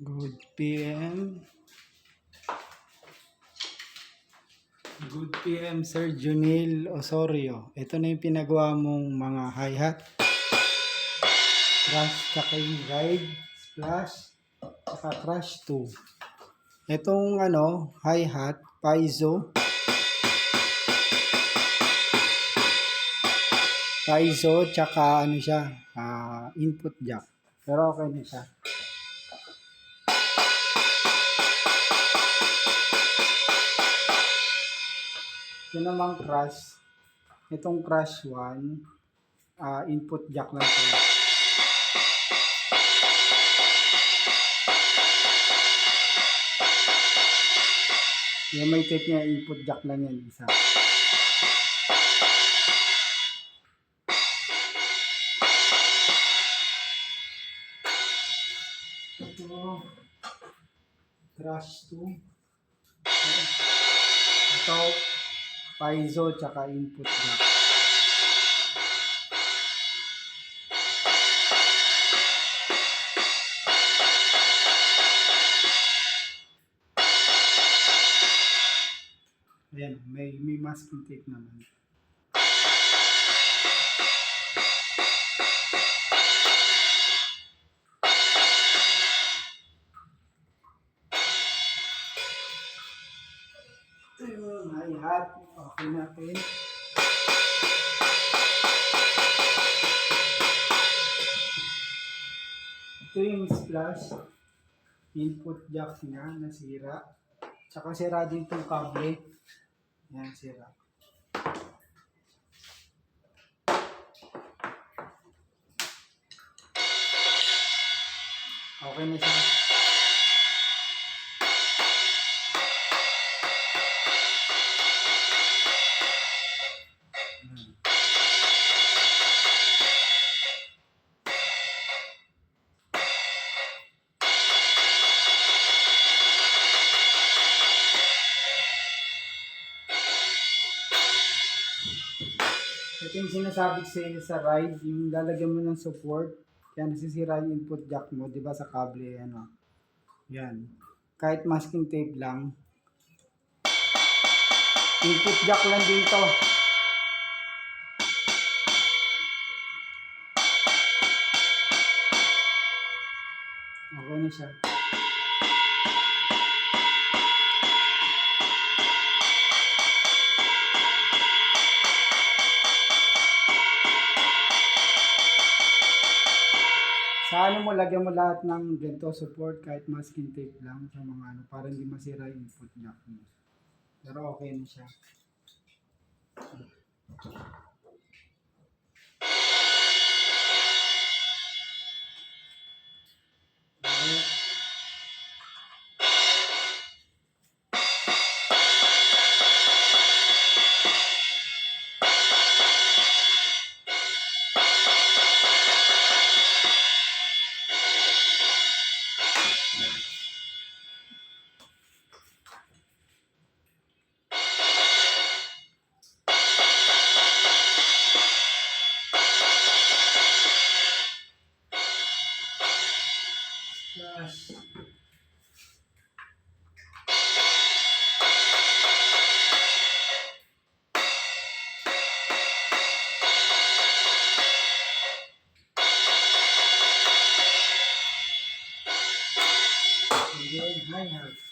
Good PM. Good PM, Sir Junil Osorio. Ito na yung pinagawa mong mga hi-hat, crash, tsaka yung ride, splash, tsaka crash 2. Itong hi-hat, piezo, tsaka siya, input jack. Pero okay na siya. Ito namang crash. Itong crash 1, input jack lang ito. Yung may tape niya, input jack lang yan, isa. Ito, crash 2. Ito, piezo, tsaka input jack. Ayan, may masking tape naman. Ito yung hi-hat. Okay natin. Ito yung splash. Input jack niya, nasira. Tsaka sira din itong kable. Ayan, sira. Okay na siya. Ito yung sinasabi sa ride, yung lalagyan mo ng support, kaya nasisira yung input jack mo, di ba sa kable, yan. Kahit masking tape lang, input jack lang din to. Okay na siya. Sa mo, lagyan mo lahat ng ganito support kahit masking tape lang sa mga para hindi masira yung input jack mo. Pero okay na siya. Plus, again, hi-hat.